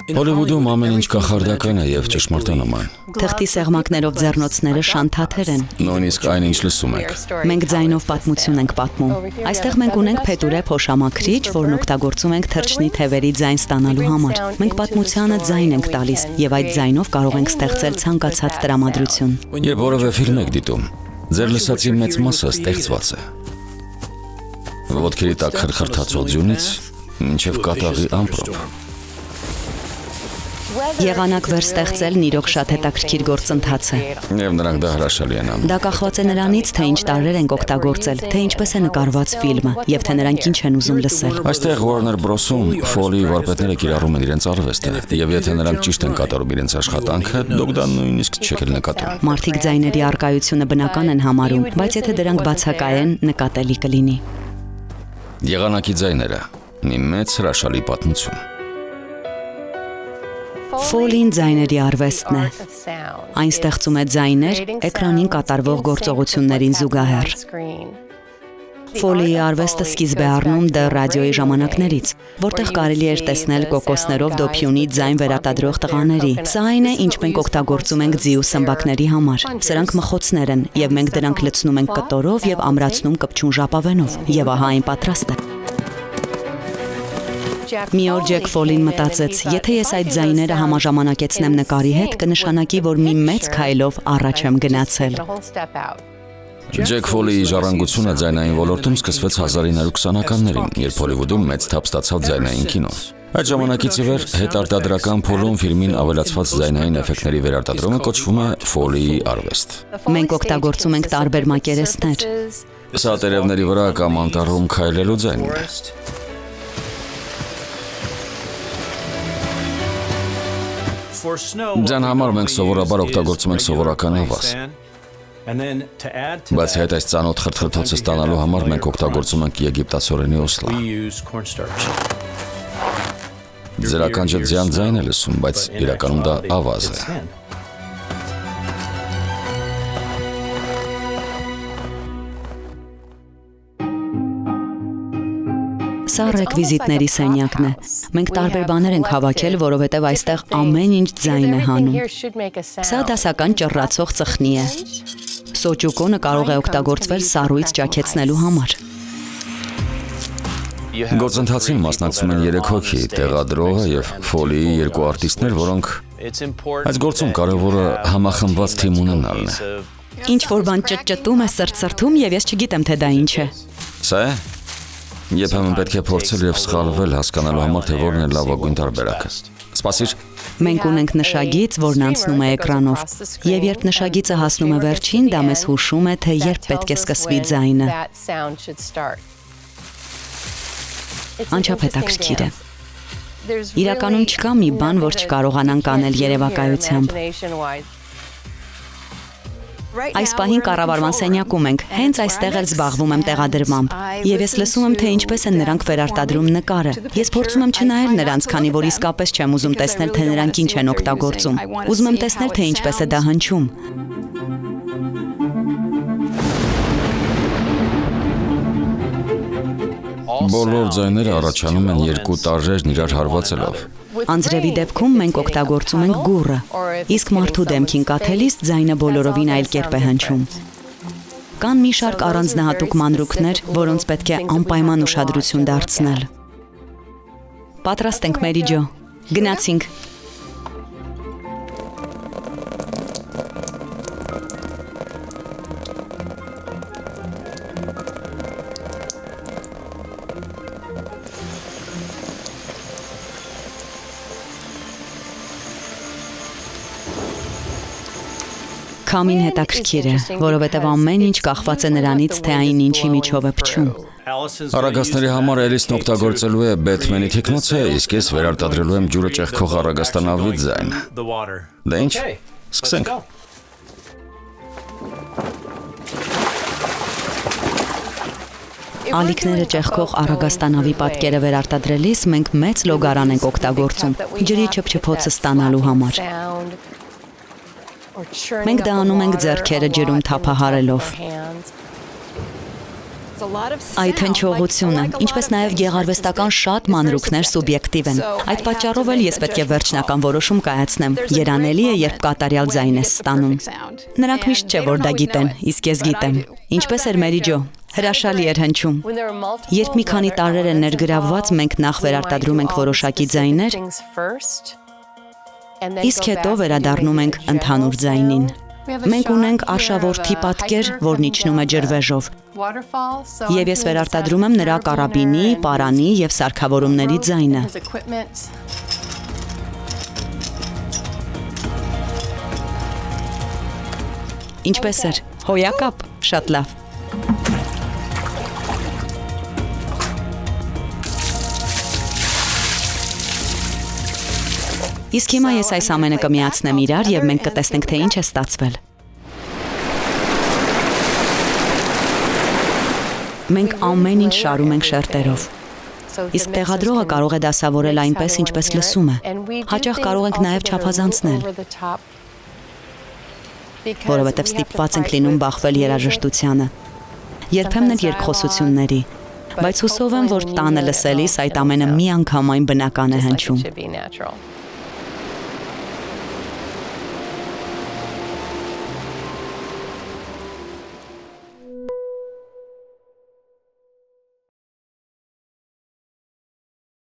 Հոլիվուդում ամեն ինչ կախարդական է եւ ճշմարտանման։ Թղթի սեղմակներով ձեռնոցները շանթաթեր են։ Նույնիսկ այն ինչ լսում եք։ Մենք ձայնով պատմություն ենք պատմում։ Այստեղ մենք ունենք փետուրե փոշամաքրիչ, որն օգտագործում ենք թռչնի թևերի ձայն ստանալու համար։ Մենք պատմությանը ձայն ենք տալիս եւ այդ ձայնով կարող ենք ստեղծել ցանկացած տրամադրություն։ Երբ որևէ ֆիլմ եք դիտում, ձեր լսածի մեծ մասը ստեղծված է։ Ոտքերի տակ խրխրթացող ձյունից մինչև կատաղի ամպրոպ։ Եղանակ վերստեղծելն իրոք շատ հետաքրքիր գործընթաց է։ Եվ նրանք դա հրաշալի են անում։ Դա կախված է նրանից, թե ինչ տարրեր ենք օգտագործել, թե ինչպես է նկարված ֆիլմը եւ թե նրանք ինչ են ուզում լսել։ Այստեղ Warner Bros-ում Foley վարպետները կիրառում են իրենց արվեստը, եւ եթե նրանք ճիշտ են կատարում իրենց աշխատանքը, դուք դա նույնիսկ չեք նկատում։ Մարդիկ ձայների առկայությունը բնական են համարում, բայց եթե դրանք բացակայեն, նկատելի կլինի։ Եղանակի ձայները՝ մի մեծ հրաշալի պատմություն։ Foley-ն ձայների արվեստն է։ Այն ստեղծում է ձայներ էկրանին կատարվող գործողություններին զուգահեռ։ Foley-ի արվեստը սկիզբ է առնում դեռ ռադիոյի ժամանակներից, որտեղ կարելի էր տեսնել կոկոսներով դոփյունի ձայն վերարտադրող տղաների։ Սա այն է, ինչ մենք օգտագործում ենք ձի ու սմբակների համար։ Սրանք մխոցներ են, եւ մենք դրանք լցնում ենք կտորով եւ ամրացնում կպչուն ժապավենով, եւ ահա այն պատրաստ է։ Մի օր Ջեք Ֆոլին մտածեց, եթե ես այդ ձայները համաժամանակեցնեմ նկարի հետ, կնշանակի, որ մի մեծ քայլով առաջ եմ գնացել։ Ջեք Ֆոլիի ժառանգությունը ձայնային ոլորտում սկսվեց 1920-ականներին, երբ Հոլիվուդում մեծ թափ ստացավ ձայնային կինոն։ Այդ ժամանակից ի վեր հետարտադրական փուլում ֆիլմին ավելացված ձայնային էֆեկտների վերարտադրումը կոչվում է Ֆոլիի արվեստ։ Մենք օգտագործում ենք տարբեր մակերեսներ։ Սա տերևների վրա կամ անտառում քայլելու ձայնն է։ Ձայն համար մենք սովորաբար օգտագործում ենք սովորական ավազ։ Բայց հետ այս ծանոթ խրթխրթոցը ստանալու համար մենք օգտագործում ենք եգիպտացորենի օսլա։ Ձեր ականջը ձյան ձայն է լսում, բայց իրականում դա ավազ է։ Սա ռեկվիզիտների սենյակն է։ Մենք տարբեր բաներ ենք հավաքել, որովհետև այստեղ ամեն ինչ ձայն է հանում։ Սա դասական ճռռացող ծխնի է։ Սոճուկոնը կարող է օգտագործվել սառույց ճաքեցնելու համար։ Գործընթացին մասնակցում են 3 հոգի՝ տեղադրողը եւ Ֆոլիի 2 արտիստներ, որոնք այս գործում կարևորը համախմբված թիմ ունենալն է։ Ինչ որ բան ճտճտում է, սրտսրտում եւ ես չգիտեմ թե դա ինչ է։ Սա է։ Երբեմն պետք է փորձել եւ սխալվել հասկանալու համար, թե որն է լավագույն տարբերակը։ Սպասիր։ Մենք ունենք նշագիծ, որն անցնում է էկրանով, եւ երբ նշագիծը հասնում է վերջին, դա մեզ հուշում է, թե երբ պետք է սկսվի ձայնը։ Անչափ հետաքրքիր է։ Իրականում չկա մի բան, որ չկարողանանք անել երևակայությամբ։ Այս պահին կառավարման սենյակում ենք, հենց այստեղ էլ զբաղվում եմ տեղադրմամբ, եւ ես լսում եմ, թե ինչպես են նրանք վերարտադրում նկարը։ Ես փորձում եմ չնայել նրանց, քանի որ իսկապես չեմ ուզում տեսնել, թե նրանք ինչ են օգտագործում։ Ուզում եմ տեսնել, թե ինչպես է դա հնչում։ Բոլոր ձայները առաջանում են 2 տարրերն իրար հարվածելով։ Անձրևի դեպքում մենք օգտագործում ենք գուռը, իսկ մարդու դեմքին կաթելիս ձայնը բոլորովին այլ կերպ է հնչում։ Կան մի շարք առանձնահատուկ մանրուքներ, որոնց պետք է անպայման ուշադրություն դարձնել։ Պատրաստ ենք, Մերի ջո։ Գնացինք։ Քամին հետաքրքիր է, որովհետև ամեն ինչ կախված է նրանից, թե այն ինչի միջով է փչում։ Առագաստների համար Էլիսն օգտագործելու է Բեթմենի թիկնոցը, իսկ ես վերարտադրելու եմ ջուրը ճեղքող առագաստանավի ձայն։ Դե ինչ, սկսենք։ Ալիքները ճեղքող առագաստանավի պատկերը վերարտադրելիս մենք մեծ լոգարան ենք օգտագործում, ջրի չփչփոցը ստանալու համար։ Մենք դա անում ենք ձեռքերը ջրում թափահարելով։ Այդ հնչողությունը, ինչպես նաև գեղարվեստական շատ մանրուքներ սուբյեկտիվ են։ Այդ պատճառով էլ ես պետք է վերջնական որոշում կայացնեմ։ Երանելի է, երբ կատարյալ ձայն ես ստանում։ Նրանք միշտ չէ, որ դա գիտեն, իսկ ես գիտեմ։ Ինչպես էր Մերի Ջո։ Հրաշալի էր հնչում։ Երբ մի քանի տարեր են ներգրավված, մենք նախ վերարտադրում ենք որոշակի ձայներ, իսկ հետո վերադառնում ենք ընդհանուր ձայնին։ Մենք ունենք արշավորթի պատկեր, որն իջնում է ջրվեժով։ Եվ ես վերարտադրում եմ նրա կարաբինի, պարանի եւ սարքավորումների ձայնը։ Ինչպես էր։ Հոյակապ, շատ լավ։ Իսկ հիմա ես այս ամենը կմիացնեմ իրար եւ մենք կտեսնենք, թե ինչ է ստացվել։ Մենք ամեն ինչ շարում ենք շերտերով։ Իսկ տեղադրողը կարող է դասավորել այնպես, ինչպես լսում է։ Հաճախ կարող ենք նաեւ չափազանցնել, որովհետեւ ստիպված ենք լինում բախվել երաժշտությանը։ Երբեմն էլ երկխոսությունների, բայց հուսով եմ, որ տանը լսելիս այդ ամենը միանգամայն բնական է հնչում։